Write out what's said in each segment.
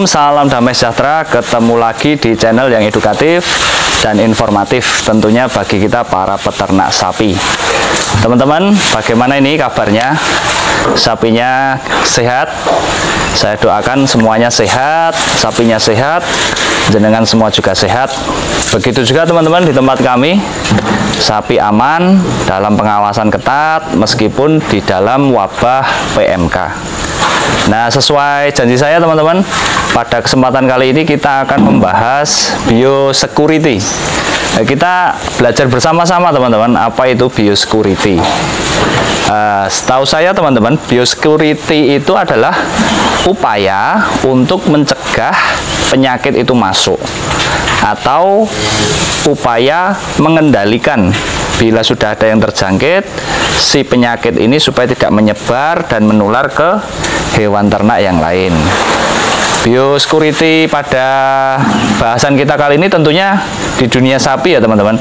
salam damai sejahtera. Ketemu lagi di channel yang edukatif dan informatif tentunya bagi kita para peternak sapi. Teman-teman, bagaimana ini kabarnya? Sapinya sehat? Saya doakan semuanya sehat, sapinya sehat, jenengan semua juga sehat. Begitu juga teman-teman di tempat kami, sapi aman dalam pengawasan ketat meskipun di dalam wabah PMK. Nah, sesuai janji saya teman-teman, pada kesempatan kali ini kita akan membahas biosecurity. Nah, kita belajar bersama-sama teman-teman, apa itu biosecurity. Setahu saya teman-teman, biosecurity itu adalah upaya untuk mencegah penyakit itu masuk, atau upaya mengendalikan bila sudah ada yang terjangkit si penyakit ini supaya tidak menyebar dan menular ke hewan ternak yang lain. Biosecurity pada bahasan kita kali ini tentunya di dunia sapi ya teman-teman.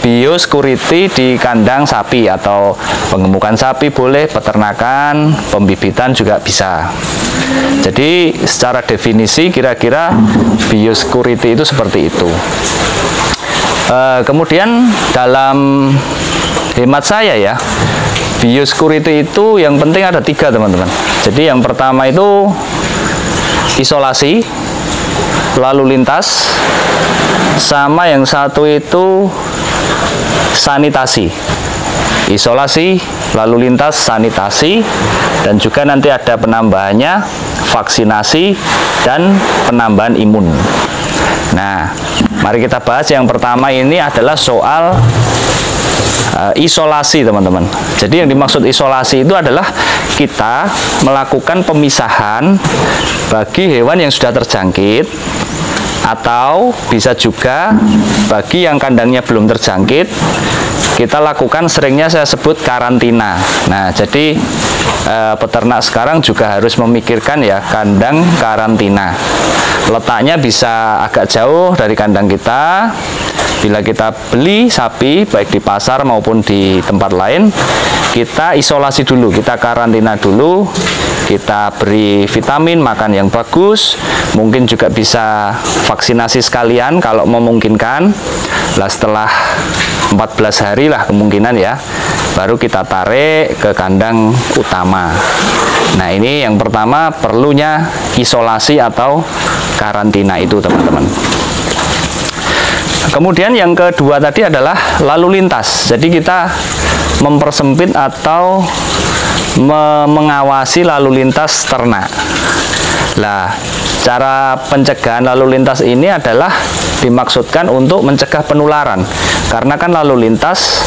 Biosecurity di kandang sapi atau pengemukan sapi boleh, peternakan, pembibitan juga bisa. Jadi secara definisi kira-kira biosecurity itu seperti itu. Kemudian dalam hemat saya ya, biosecurity itu yang penting ada 3 teman-teman. Jadi yang pertama itu isolasi, lalu lintas, sama yang satu itu sanitasi. Isolasi, lalu lintas, sanitasi, dan juga nanti ada penambahannya vaksinasi dan penambahan imun. Nah, mari kita bahas yang pertama ini adalah soal isolasi teman-teman. Jadi yang dimaksud isolasi itu adalah kita melakukan pemisahan bagi hewan yang sudah terjangkit, atau bisa juga bagi yang kandangnya belum terjangkit, kita lakukan seringnya saya sebut karantina. Nah, jadi peternak sekarang juga harus memikirkan ya kandang karantina. Letaknya bisa agak jauh dari kandang kita. Bila kita beli sapi baik di pasar maupun di tempat lain, kita isolasi dulu, kita karantina dulu, kita beri vitamin, makan yang bagus, mungkin juga bisa vaksinasi sekalian kalau memungkinkan. Lah setelah 14 hari lah kemungkinan ya, baru kita tarik ke kandang utama. Nah, ini yang pertama perlunya isolasi atau karantina itu teman-teman. Kemudian yang kedua tadi adalah lalu lintas. Jadi kita mempersempit atau mengawasi lalu lintas ternak. Lah, cara pencegahan lalu lintas ini adalah dimaksudkan untuk mencegah penularan. Karena kan lalu lintas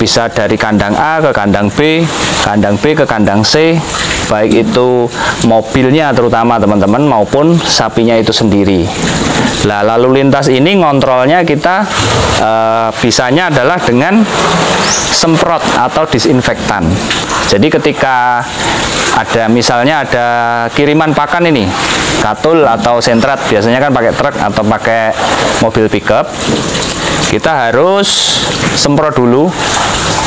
bisa dari kandang A ke kandang B ke kandang C, baik itu mobilnya terutama teman-teman maupun sapinya itu sendiri. Lah, lalu lintas ini ngontrolnya kita bisanya adalah dengan semprot atau disinfektan. Jadi ketika ada misalnya ada kiriman pakan ini, katul atau sentrat, biasanya kan pakai truk atau pakai mobil pickup, kita harus semprot dulu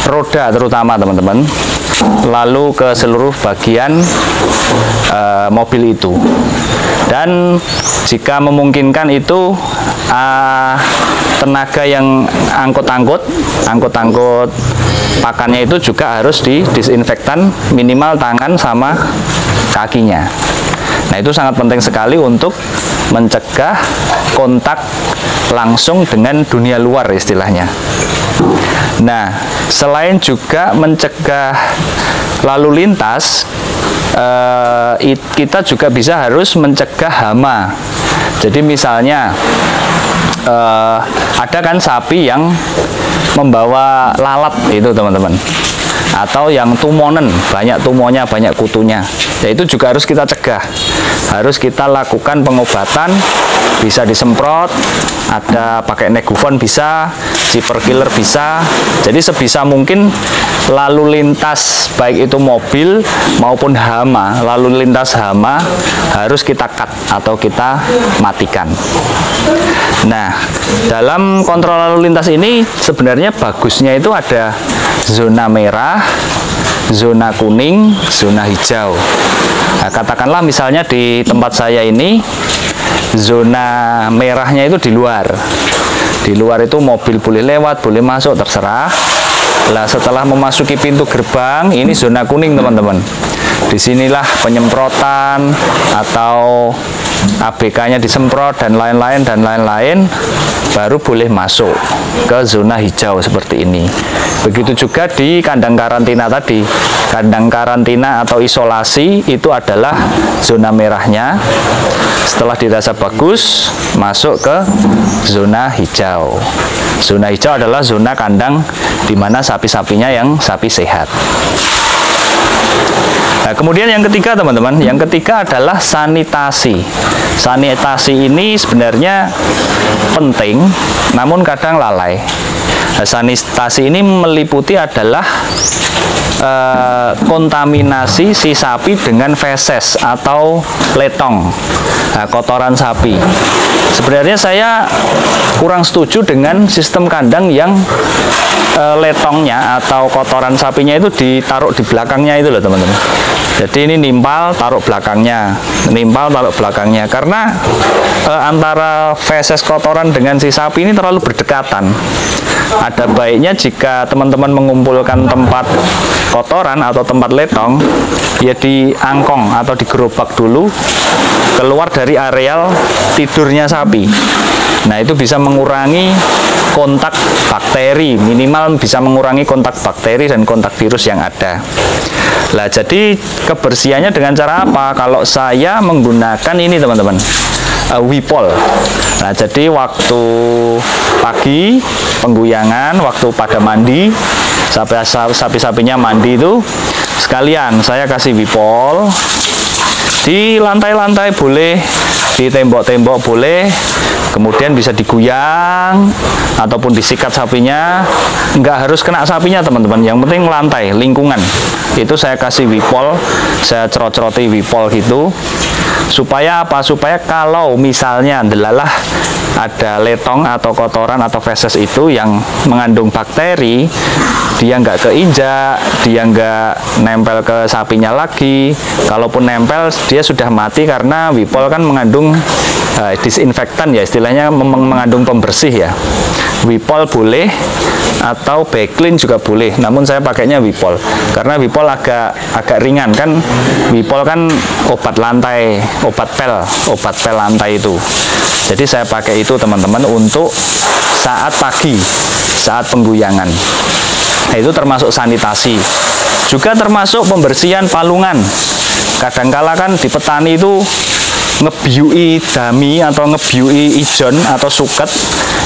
roda terutama teman-teman, lalu ke seluruh bagian mobil itu. Dan jika memungkinkan itu tenaga yang angkut-angkut pakannya itu juga harus didisinfektan minimal tangan sama kakinya. Nah, itu sangat penting sekali untuk mencegah kontak langsung dengan dunia luar istilahnya. Nah, selain juga mencegah lalu lintas, kita juga bisa harus mencegah hama. Jadi misalnya ada kan sapi yang membawa lalat itu teman-teman, atau yang tumonen, banyak tumonya, banyak kutunya, ya itu juga harus kita cegah, harus kita lakukan pengobatan, bisa disemprot, ada pakai Negufon bisa, Super Killer bisa. Jadi sebisa mungkin lalu lintas baik itu mobil maupun hama, lalu lintas hama harus kita cut atau kita matikan. Nah, dalam kontrol lalu lintas ini sebenarnya bagusnya itu ada zona merah, zona kuning, zona hijau. Nah, katakanlah misalnya di tempat saya ini zona merahnya itu di luar. Di luar itu mobil boleh lewat, boleh masuk, terserah. Lah setelah memasuki pintu gerbang, ini zona kuning teman-teman. Disinilah penyemprotan atau ABK-nya disemprot dan lain-lain, baru boleh masuk ke zona hijau seperti ini. Begitu juga di kandang karantina tadi. Kandang karantina atau isolasi itu adalah zona merahnya. Setelah dirasa bagus, masuk ke zona hijau. Zona hijau adalah zona kandang di mana sapi-sapinya yang sapi sehat. Nah, kemudian yang ketiga teman-teman, yang ketiga adalah sanitasi. Sanitasi ini sebenarnya penting, namun kadang lalai. Nah, sanitasi ini meliputi adalah kontaminasi si sapi dengan feses atau letong, nah, kotoran sapi. Sebenarnya saya kurang setuju dengan sistem kandang yang letongnya atau kotoran sapinya itu ditaruh di belakangnya itu loh teman-teman. Jadi ini nimpal taruh belakangnya, nimpal taruh belakangnya, karena antara feses kotoran dengan si sapi ini terlalu berdekatan. Ada baiknya jika teman-teman mengumpulkan tempat kotoran atau tempat letong, ya diangkong atau digerobak dulu keluar dari areal tidurnya sapi. Nah, itu bisa mengurangi kontak bakteri, minimal bisa mengurangi kontak bakteri dan kontak virus yang ada. Nah, jadi kebersihannya dengan cara apa? Kalau saya menggunakan ini teman-teman, Wipol. Nah, jadi waktu pagi pengguyangan, waktu pada mandi, sapi-sapinya mandi itu sekalian saya kasih Wipol di lantai-lantai boleh, di tembok-tembok boleh, kemudian bisa diguyang ataupun disikat sapinya. Nggak harus kena sapinya teman-teman, yang penting lantai, lingkungan itu saya kasih Wipol, saya cerot-ceroti Wipol gitu. Supaya apa? Supaya kalau misalnya delalah ada letong atau kotoran atau feses itu yang mengandung bakteri, dia nggak keinjak, dia nggak nempel ke sapinya lagi. Kalaupun nempel, dia sudah mati karena Wipol kan mengandung disinfektan ya, istilahnya mengandung pembersih ya. Wipol boleh atau Backlin juga boleh, namun saya pakainya Wipol karena Wipol agak ringan kan. Wipol kan obat lantai, obat pel lantai itu. Jadi saya pakai itu teman-teman untuk saat pagi, saat pengguyangan. Nah, itu termasuk sanitasi. Juga termasuk pembersihan palungan. Kadangkala kan di petani itu ngebiui dami atau ngebiui ijon atau suket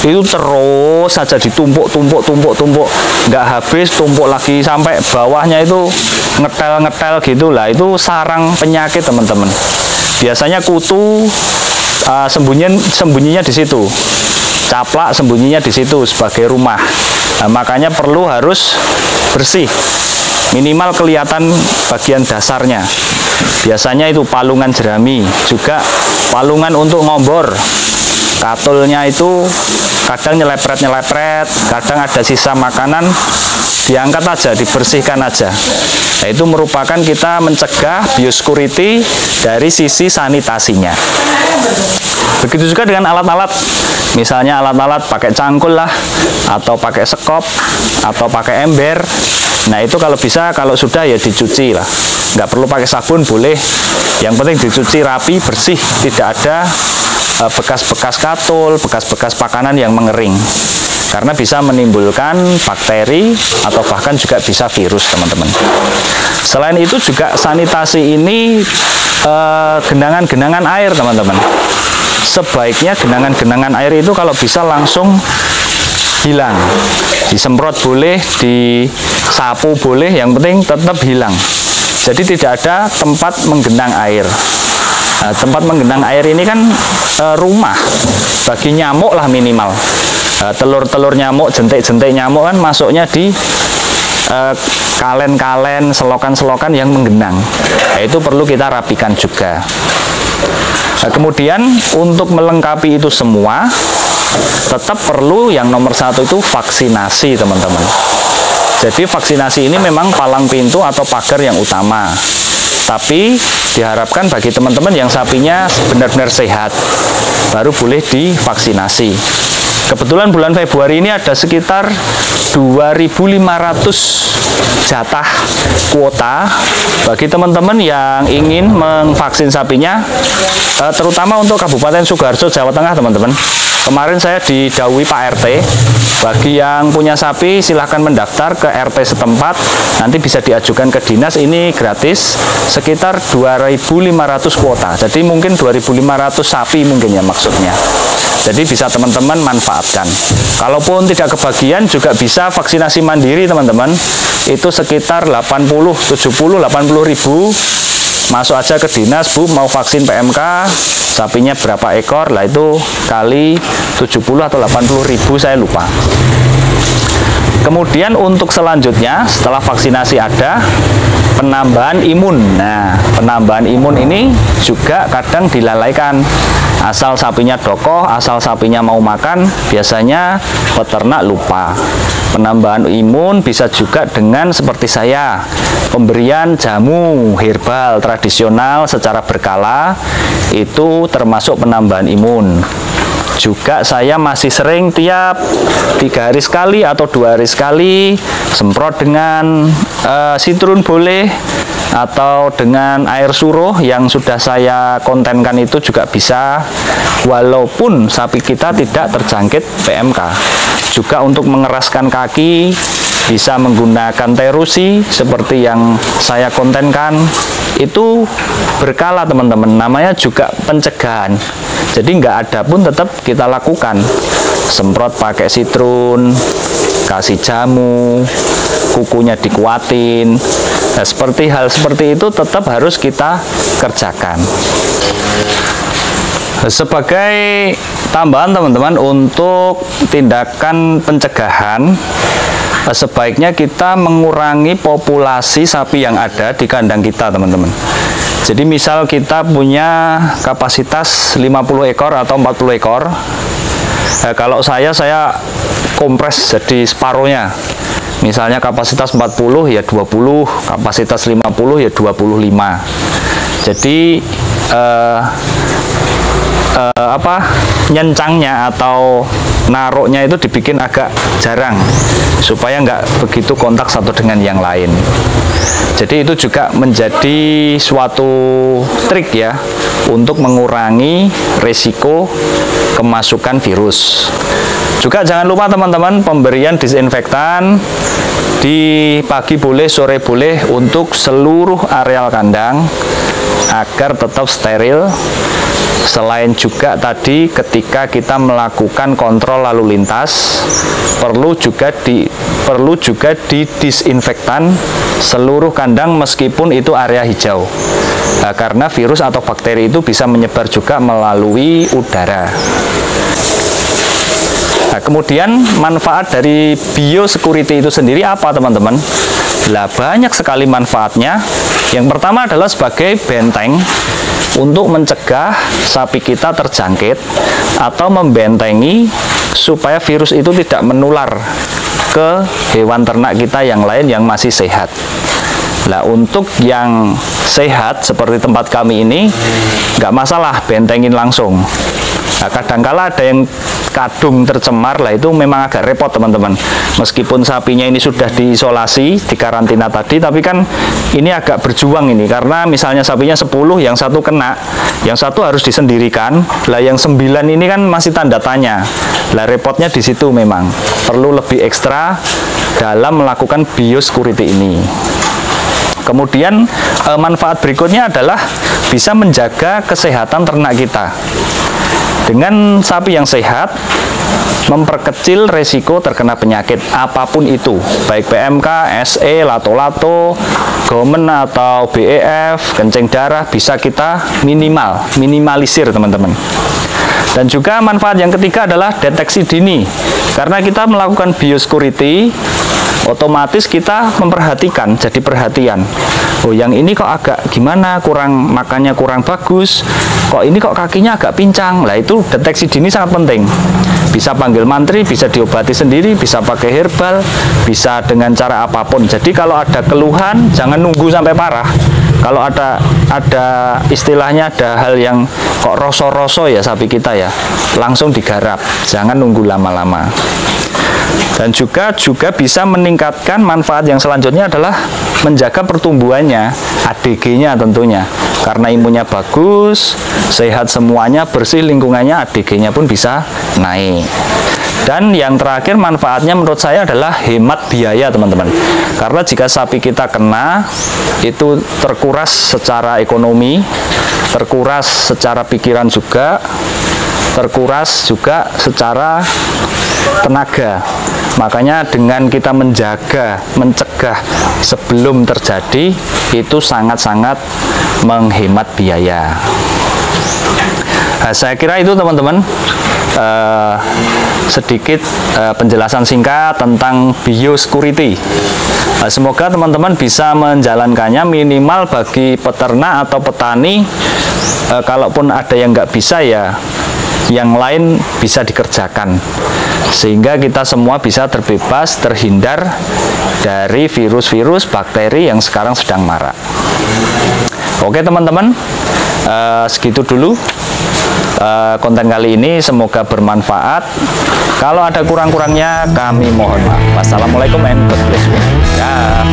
itu terus saja ditumpuk, nggak habis, tumpuk lagi sampai bawahnya itu ngetel gitulah. Itu sarang penyakit teman-teman. Biasanya kutu sembunyinya di situ, caplak sembunyinya di situ sebagai rumah. Nah, makanya perlu harus bersih, minimal kelihatan bagian dasarnya. Biasanya itu palungan jerami, juga palungan untuk ngombor. Katulnya itu kadang nyelepret, kadang ada sisa makanan, diangkat aja, dibersihkan aja. Nah, itu merupakan kita mencegah biosecurity dari sisi sanitasinya. Begitu juga dengan alat-alat, misalnya alat-alat pakai cangkul lah, atau pakai sekop, atau pakai ember. Nah, itu kalau bisa, kalau sudah ya dicuci lah. Nggak perlu pakai sabun, boleh. Yang penting dicuci rapi, bersih, tidak ada bekas-bekas katul, bekas-bekas makanan yang mengering. Karena bisa menimbulkan bakteri atau bahkan juga bisa virus, teman-teman. Selain itu juga sanitasi ini genangan-genangan air, teman-teman. Sebaiknya genangan-genangan air itu kalau bisa langsung hilang. Disemprot boleh, disapu boleh, yang penting tetap hilang. Jadi tidak ada tempat menggenang air. Nah, tempat menggenang air ini kan rumah bagi nyamuk lah minimal. Telur-telur nyamuk, jentik-jentik nyamuk kan masuknya di kalen-kalen, selokan-selokan yang menggenang. Nah, itu perlu kita rapikan juga. Nah, kemudian untuk melengkapi itu semua, tetap perlu yang nomor satu itu vaksinasi, teman-teman. Jadi vaksinasi ini memang palang pintu atau pagar yang utama. Tapi diharapkan bagi teman-teman yang sapinya benar-benar sehat, baru boleh divaksinasi. Kebetulan bulan Februari ini ada sekitar 2.500 jatah kuota bagi teman-teman yang ingin memvaksin sapinya, terutama untuk Kabupaten Sukoharjo, Jawa Tengah, teman-teman. Kemarin saya didhawuhi Pak RT, bagi yang punya sapi silahkan mendaftar ke RT setempat, nanti bisa diajukan ke dinas, ini gratis, sekitar 2.500 kuota. Jadi mungkin 2.500 sapi mungkin ya maksudnya. Jadi bisa teman-teman manfaatkan. Kalaupun tidak kebagian juga bisa vaksinasi mandiri, teman-teman. Itu sekitar 80, 70, 80 ribu. Masuk aja ke dinas, Bu, mau vaksin PMK, sapinya berapa ekor, lah itu kali 70 atau 80 ribu, saya lupa. Kemudian untuk selanjutnya, setelah vaksinasi ada penambahan imun. Nah, penambahan imun ini juga kadang dilalaikan. Asal sapinya dokoh, asal sapinya mau makan, biasanya peternak lupa. Penambahan imun bisa juga dengan seperti saya, pemberian jamu herbal tradisional secara berkala, itu termasuk penambahan imun. Juga saya masih sering tiap 3 hari sekali atau 2 hari sekali semprot dengan sitrun boleh, atau dengan air suruh yang sudah saya kontenkan itu juga bisa, walaupun sapi kita tidak terjangkit PMK. Juga untuk mengeraskan kaki bisa menggunakan terusi seperti yang saya kontenkan, itu berkala, teman-teman, namanya juga pencegahan. Jadi nggak ada pun tetap kita lakukan, semprot pakai sitrun, kasih jamu, kukunya dikuatin. Nah, hal seperti itu tetap harus kita kerjakan. Sebagai tambahan, teman-teman, untuk tindakan pencegahan, sebaiknya kita mengurangi populasi sapi yang ada di kandang kita, teman-teman. Jadi misal kita punya kapasitas 50 ekor atau 40 ekor, kalau saya kompres jadi separuhnya. Misalnya kapasitas 40 ya 20, kapasitas 50 ya 25. Jadi nyencangnya atau naroknya itu dibikin agak jarang supaya nggak begitu kontak satu dengan yang lain. Jadi itu juga menjadi suatu trik ya untuk mengurangi risiko kemasukan virus. Juga jangan lupa, teman-teman, pemberian disinfektan di pagi boleh, sore boleh, untuk seluruh areal kandang agar tetap steril. Selain juga tadi ketika kita melakukan kontrol lalu lintas, perlu juga didisinfektan seluruh kandang meskipun itu area hijau. Nah, karena virus atau bakteri itu bisa menyebar juga melalui udara. Nah, kemudian manfaat dari biosecurity itu sendiri apa, teman-teman? Lah, banyak sekali manfaatnya. Yang pertama adalah sebagai benteng untuk mencegah sapi kita terjangkit atau membentengi supaya virus itu tidak menular ke hewan ternak kita yang lain yang masih sehat. Nah, untuk yang sehat seperti tempat kami ini, nggak masalah bentengin langsung. Nah, kadangkala ada yang kadung tercemar, lah itu memang agak repot, teman-teman. Meskipun sapinya ini sudah diisolasi, dikarantina tadi, tapi kan ini agak berjuang ini, karena misalnya sapinya 10, yang satu kena, yang satu harus disendirikan, lah yang 9 ini kan masih tanda tanya. Lah repotnya di situ, memang perlu lebih ekstra dalam melakukan biosecurity ini. Kemudian manfaat berikutnya adalah bisa menjaga kesehatan ternak kita. Dengan sapi yang sehat, memperkecil resiko terkena penyakit apapun itu, baik PMK, SE, lato-lato, gomen atau BEF, kencing darah, bisa kita minimalisir, teman-teman. Dan juga manfaat yang ketiga adalah deteksi dini. Karena kita melakukan biosecurity, otomatis kita memperhatikan, jadi perhatian. Oh, yang ini kok agak gimana, makannya kurang bagus, kok ini kok kakinya agak pincang. Lah itu deteksi dini sangat penting. Bisa panggil mantri, bisa diobati sendiri, bisa pakai herbal, bisa dengan cara apapun. Jadi kalau ada keluhan, jangan nunggu sampai parah. Kalau ada istilahnya, ada hal yang kok roso-roso ya sapi kita ya, langsung digarap, jangan nunggu lama-lama. Dan juga bisa meningkatkan manfaat yang selanjutnya adalah menjaga pertumbuhannya, ADG-nya tentunya. Karena imunnya bagus, sehat semuanya, bersih lingkungannya, ADG-nya pun bisa naik. Dan yang terakhir manfaatnya menurut saya adalah hemat biaya, teman-teman. Karena jika sapi kita kena, itu terkuras secara ekonomi, terkuras secara pikiran juga, terkuras juga secara tenaga. Makanya dengan kita menjaga, mencegah sebelum terjadi, itu sangat-sangat menghemat biaya. Nah, saya kira itu teman-teman, sedikit penjelasan singkat tentang biosecurity. Semoga teman-teman bisa menjalankannya, minimal bagi peternak atau petani. Kalaupun ada yang nggak bisa ya, yang lain bisa dikerjakan, sehingga kita semua bisa terbebas, terhindar dari virus-virus, bakteri yang sekarang sedang marak. Oke teman-teman, segitu dulu konten kali ini, semoga bermanfaat. Kalau ada kurang-kurangnya kami mohon maaf. Wassalamualaikum and God bless you. Ya.